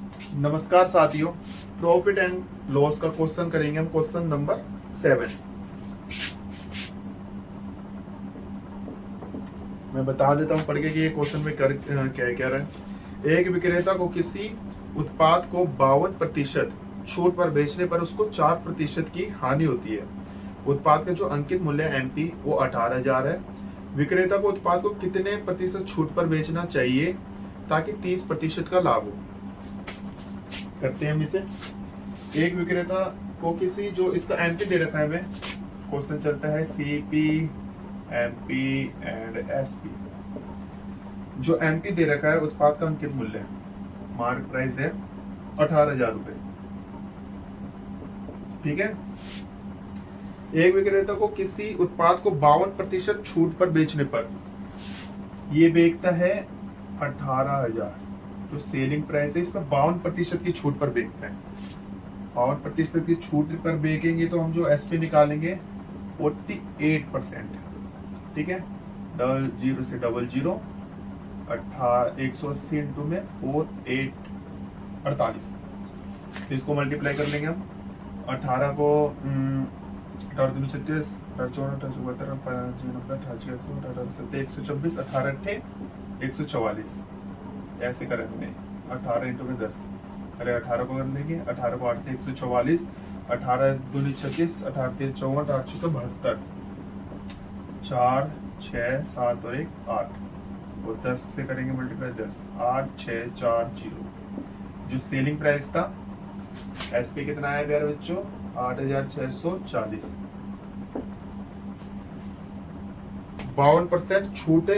नमस्कार साथियों, profit and loss का क्वेश्चन करेंगे हम। Question number 7। मैं बता देता हूं पढ़ के कि ये क्वेश्चन में कर क्या कह रहा है। एक विक्रेता को किसी उत्पाद को 52% छूट पर बेचने पर उसको 4% की हानि होती है। उत्पाद का जो अंकित मूल्य एमपी वो 18,000 है। विक्रेता को उत्पाद को कितने प्रतिशत छूट पर बेचना चाहिए ताकि 30% का लाभ हो। करते हैं हम इसे। एक विक्रेता को किसी, जो इसका एमपी दे रखा है हमें, क्वेश्चन चलता है सीपी, एमपी एंड एसपी। जो एमपी दे रखा है उत्पाद का अंकित मूल्य, मार्क प्राइस है 18,000 रुपए। ठीक है। एक विक्रेता को किसी उत्पाद को 52% छूट पर बेचने पर ये बेचता है 18,000। जो सेलिंग प्राइस है इसमें 52% की छूट पर बेचता है। 52% की छूट पर बेचेंगे तो हम जो एसपी निकालेंगे 48%। ठीक है। 00 से 00 180 इंटू में 48 इसको मल्टीप्लाई कर लेंगे हम। 18 को 36 124 18 144 ऐसे करें हमने। 18 इंटू में 10, अरे 18 को कर लेंगे। 18 को 8 से 144, 18 दूनी 36, 18 3 54, 8 6 72, 4 6 7 और 1 8, और 10 से करेंगे मल्टीप्लाई 10, 8 6 4 0। जो सेलिंग प्राइस था एसपी कितना आया प्यारे बच्चों? 8,640। 52% छूट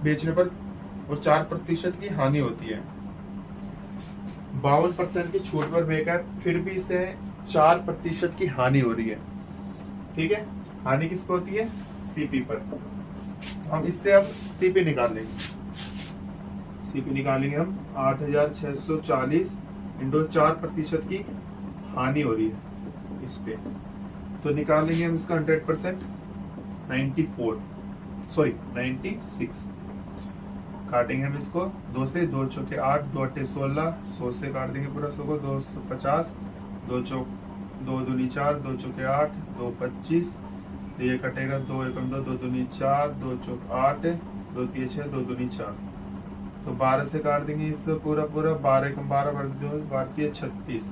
बेचने पर और 4% की हानि होती है। 52% की छूट पर बेचकर फिर भी इसे 4% की हानि हो रही है। ठीक है। हानि किस पर होती है? सीपी पर। तो हम इससे अब सीपी निकाल लेंगे। सीपी निकालेंगे हम 8,640 इंटू 4% की हानि हो रही है इस पे। तो निकालेंगे हम इसका 100%, 96। काटेंगे हम इसको 2 से, 2 चौके 8, 2 अट्ठे 16, 100 से काट देंगे पूरा 100 को, 250, 2 दूनी 4, 2 चौके 8, 2 25, ये कटेगा 2 एकम 2, 2 दूनी 4, 2 चौक 8, 2 तीन 6, 2 दूनी 4। तो 12 से काट देंगे इस पूरा 12 एकम 12, 12 36,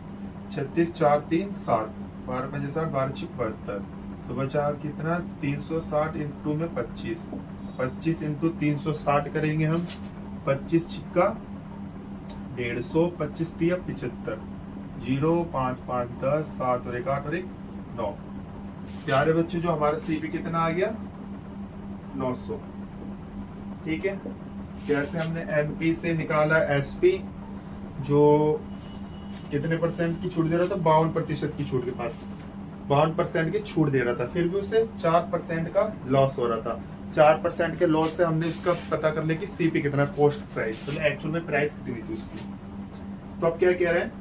36 4 3 7, 12 5 60, 12 6 72। तो बचा कितना? 360 इंटू में 25, 25 इंटू 360 करेंगे हम। 25 छिक्का 150, 25 तिया 75, 0 5 5 10 7 और 1 8 और 1 9। प्यारे बच्चों, जो हमारा सीपी कितना आ गया? 900। ठीक है। जैसे हमने एमपी से निकाला एसपी, जो कितने परसेंट की छूट दे रहा था? 52% की छूट के पास 52% की छूट दे रहा था, फिर भी उसे 4% का लॉस हो रहा था। 4% के लॉस से हमने उसका पता कर लिया कि सीपी कितना, कॉस्ट प्राइस, तो एक्चुअल में प्राइस कितनी थी उसकी। तो अब क्या कह रहे हैं?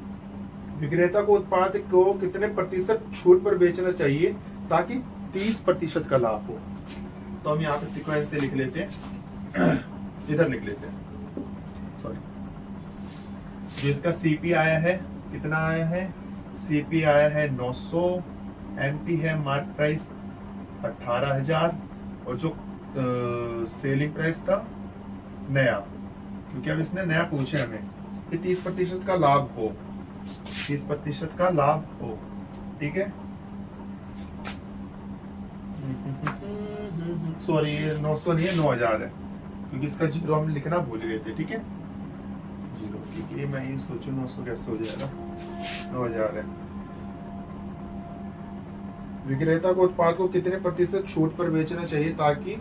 विक्रेता को उत्पाद को कितने प्रतिशत छूट पर बेचना चाहिए ताकि 30% का लाभ हो। तो हम यहाँ पे सीक्वेंस से लिख लेते हैं, इधर लिख लेते हैं, सॉरी। जो इसका सीपी आया है, कितना आया है? सीपी आया है 900, एमपी है मार्क प्राइस 18,000, और जो सेलिंग प्राइस था नया, क्योंकि अब इसने नया पूछे हमें कि 30% का लाभ हो, 30% का लाभ हो। ठीक है। सॉरी, ये 900 नहीं है, 9,000 है, क्योंकि इसका जीरो हम लिखना भूल गए थे। ठीक है, जीरो, क्योंकि मैं ये सोचू 900 कैसे हो जाएगा, 9,000 है। विक्रेता को उत्पाद को कितने प्रतिशत छूट पर बेचना चाहिए ताकि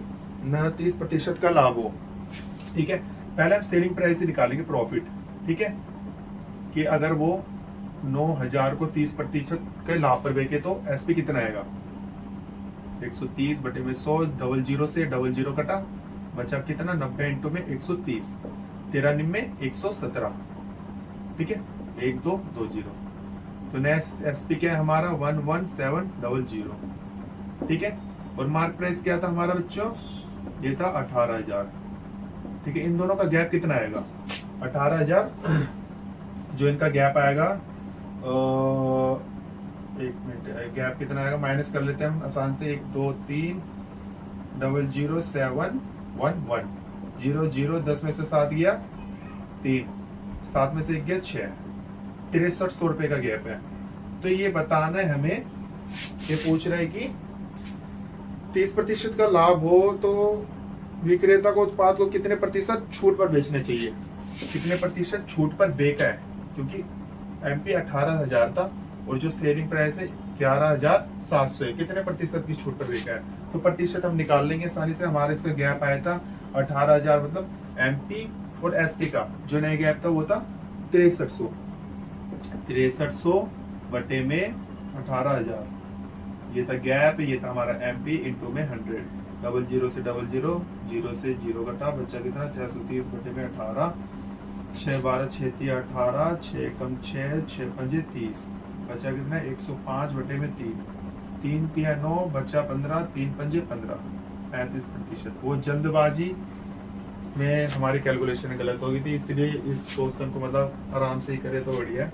30% का लाभ हो। ठीक है। पहले हम सेलिंग प्राइस से निकालेंगे प्रॉफिट। ठीक है, कि अगर वो 9,000 को 30% के लाभ पर बेचे तो एसपी कितना आएगा? 130 बटे में 100, 00 से 00 कटा, बचा कितना? 90 इंटू में 130, 13 निम में 117। ठीक है, 1 2 2 0। तो नेक्स्ट एसपी क्या है हमारा? 11700। ठीक है। और मार्क प्राइस क्या था हमारा बच्चों? ये था 18,000। ठीक है। इन दोनों का गैप कितना आएगा? 18,000 जो इनका गैप आएगा, एक मिनट, गैप कितना आएगा माइनस कर लेते हैं हम आसान से, 1 2 3 0 0 7 1 1 0 0, 10 में से 7 गया 3, 7 में से 1 गया 6, 6300 रुपए का गैप है। तो ये बताना है हमें, ये पूछ रहा है कि 30% का लाभ हो तो विक्रेता को उत्पाद को कितने प्रतिशत छूट पर बेचना चाहिए, कितने प्रतिशत छूट पर बेचा है, क्योंकि एमपी 18,000 था और जो सेलिंग प्राइस है 11,700 है, कितने प्रतिशत की छूट पर बेचा है। तो प्रतिशत हम निकाल लेंगे आसानी से। हमारा इसका गैप आया था 18,000, मतलब एमपी और एसपी का जो नया गैप था वो था 6300, 6300 बटे में 18,000, ये था गैप, ये था हमारा एमपी इंटू में 100, 00 से 00, 0 से 0 घटा, बच्चा कितना 630 बटे में 18, 6 12 6 3 18, 6 कम 6 6 5 30, बच्चा कितना 105 बटे में 3, 3 3 9, बच्चा 15, 3 5 15, 35%। वो जल्दबाजी में हमारी कैलकुलेशन गलत हो गई थी, इसलिए इस क्वेश्चन को मतलब आराम से ही करे तो बढ़िया है।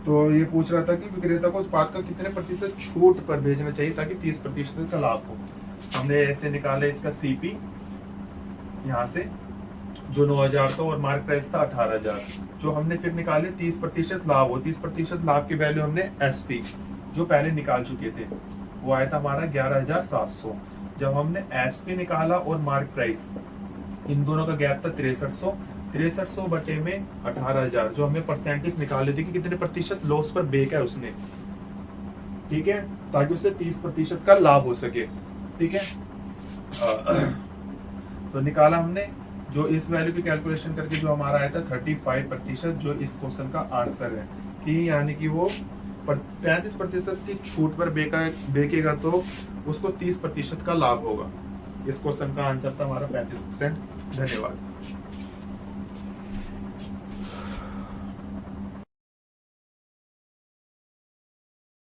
तो ये पूछ रहा था कि विक्रेता को उत्पाद का कितने प्रतिशत छूट पर बेचना चाहिए ताकि 30% का लाभ हो। हमने ऐसे निकाले इसका सीपी यहाँ से जो 9,000 था और मार्क प्राइस था 18,000, जो हमने फिर निकाले 30% लाभ हो, 30% लाभ की वैल्यू हमने एसपी जो पहले निकाल चुके थे वो आया था हमारा 11,700। जब हमने एसपी निकाला और मार्क प्राइस, इन दोनों का गैप था 6300, 6300 बटे में 18,000, जो हमें परसेंटेज निकाले थे कि कितने प्रतिशत लॉस पर बेचा है उसने, ठीक है, ताकि उससे 30% का लाभ हो सके, ठीक है। तो निकाला हमने, जो इस वैल्यू की कैलकुलेशन करके जो हमारा आया था 35%, जो इस क्वेश्चन का आंसर है, कि यानी कि वो 35% की छूट पर बेचेगा तो उसको 30% का लाभ होगा। इस क्वेश्चन का आंसर था हमारा 35%। धन्यवाद।